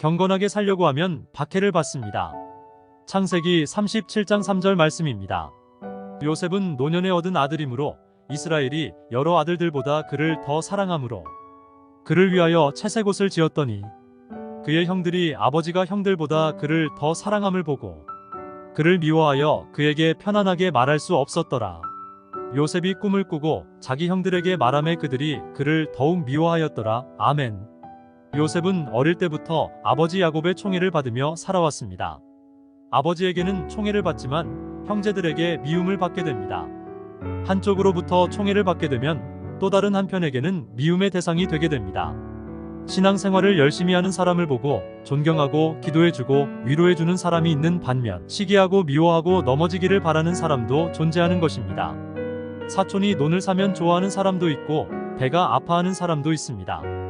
경건하게 살려고 하면 박해를 받습니다. 창세기 37장 3절 말씀입니다. 요셉은 노년에 얻은 아들이므로 이스라엘이 여러 아들들보다 그를 더 사랑하므로 그를 위하여 채색옷을 지었더니 그의 형들이 아버지가 형들보다 그를 더 사랑함을 보고 그를 미워하여 그에게 편안하게 말할 수 없었더라. 요셉이 꿈을 꾸고 자기 형들에게 말하매 그들이 그를 더욱 미워하였더라. 아멘. 요셉은 어릴 때부터 아버지 야곱의 총애를 받으며 살아왔습니다. 아버지에게는 총애를 받지만 형제들에게 미움을 받게 됩니다. 한쪽으로부터 총애를 받게 되면 또 다른 한편에게는 미움의 대상이 되게 됩니다. 신앙생활을 열심히 하는 사람을 보고 존경하고 기도해주고 위로해주는 사람이 있는 반면 시기하고 미워하고 넘어지기를 바라는 사람도 존재하는 것입니다. 사촌이 논을 사면 좋아하는 사람도 있고 배가 아파하는 사람도 있습니다.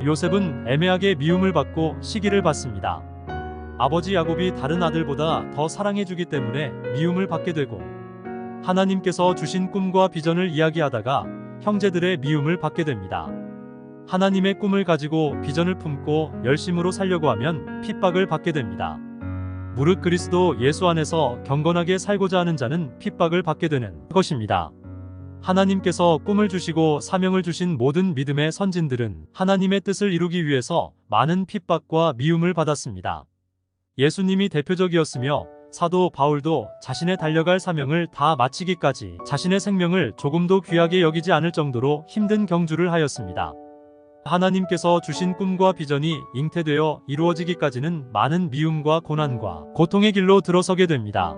요셉은 애매하게 미움을 받고 시기를 받습니다. 아버지 야곱이 다른 아들보다 더 사랑해주기 때문에 미움을 받게 되고 하나님께서 주신 꿈과 비전을 이야기하다가 형제들의 미움을 받게 됩니다. 하나님의 꿈을 가지고 비전을 품고 열심으로 살려고 하면 핍박을 받게 됩니다. 무릇 그리스도 예수 안에서 경건하게 살고자 하는 자는 핍박을 받게 되는 것입니다. 하나님께서 꿈을 주시고 사명을 주신 모든 믿음의 선진들은 하나님의 뜻을 이루기 위해서 많은 핍박과 미움을 받았습니다. 예수님이 대표적이었으며 사도 바울도 자신의 달려갈 사명을 다 마치기까지 자신의 생명을 조금도 귀하게 여기지 않을 정도로 힘든 경주를 하였습니다. 하나님께서 주신 꿈과 비전이 잉태되어 이루어지기까지는 많은 미움과 고난과 고통의 길로 들어서게 됩니다.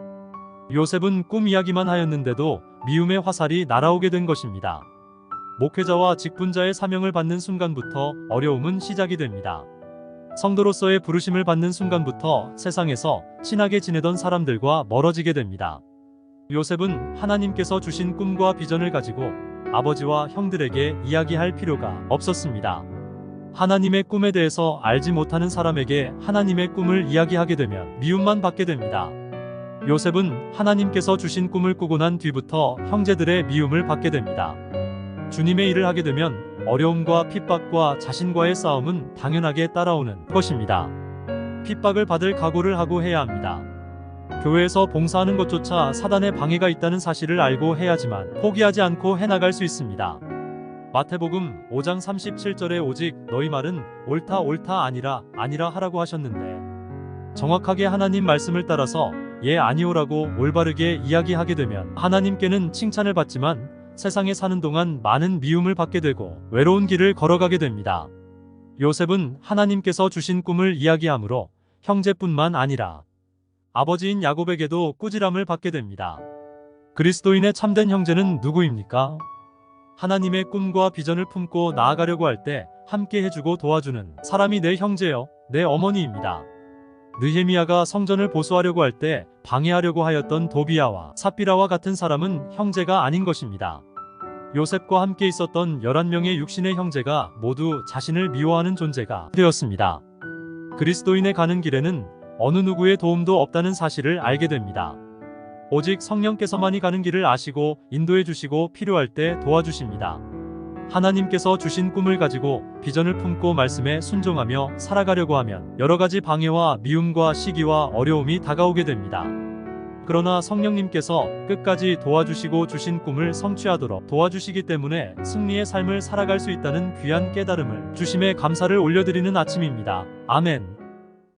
요셉은 꿈 이야기만 하였는데도 미움의 화살이 날아오게 된 것입니다. 목회자와 직분자의 사명을 받는 순간부터 어려움은 시작이 됩니다. 성도로서의 부르심을 받는 순간부터 세상에서 친하게 지내던 사람들과 멀어지게 됩니다. 요셉은 하나님께서 주신 꿈과 비전을 가지고 아버지와 형들에게 이야기할 필요가 없었습니다. 하나님의 꿈에 대해서 알지 못하는 사람에게 하나님의 꿈을 이야기하게 되면 미움만 받게 됩니다. 요셉은 하나님께서 주신 꿈을 꾸고 난 뒤부터 형제들의 미움을 받게 됩니다. 주님의 일을 하게 되면 어려움과 핍박과 자신과의 싸움은 당연하게 따라오는 것입니다. 핍박을 받을 각오를 하고 해야 합니다. 교회에서 봉사하는 것조차 사단의 방해가 있다는 사실을 알고 해야지만 포기하지 않고 해나갈 수 있습니다. 마태복음 5장 37절에 오직 너희 말은 옳다 옳다 아니라 아니라 하라고 하셨는데 정확하게 하나님 말씀을 따라서 예 아니오라고 올바르게 이야기하게 되면 하나님께는 칭찬을 받지만 세상에 사는 동안 많은 미움을 받게 되고 외로운 길을 걸어가게 됩니다. 요셉은 하나님께서 주신 꿈을 이야기하므로 형제뿐만 아니라 아버지인 야곱에게도 꾸지람을 받게 됩니다. 그리스도인의 참된 형제는 누구입니까? 하나님의 꿈과 비전을 품고 나아가려고 할 때 함께 해주고 도와주는 사람이 내 형제여, 내 어머니입니다. 느헤미야가 성전을 보수하려고 할 때 방해하려고 하였던 도비야와 삽비라와 같은 사람은 형제가 아닌 것입니다. 요셉과 함께 있었던 11명의 육신의 형제가 모두 자신을 미워하는 존재가 되었습니다. 그리스도인의 가는 길에는 어느 누구의 도움도 없다는 사실을 알게 됩니다. 오직 성령께서만이 가는 길을 아시고 인도해 주시고 필요할 때 도와주십니다. 하나님께서 주신 꿈을 가지고 비전을 품고 말씀에 순종하며 살아가려고 하면 여러 가지 방해와 미움과 시기와 어려움이 다가오게 됩니다. 그러나 성령님께서 끝까지 도와주시고 주신 꿈을 성취하도록 도와주시기 때문에 승리의 삶을 살아갈 수 있다는 귀한 깨달음을 주심에 감사를 올려드리는 아침입니다. 아멘.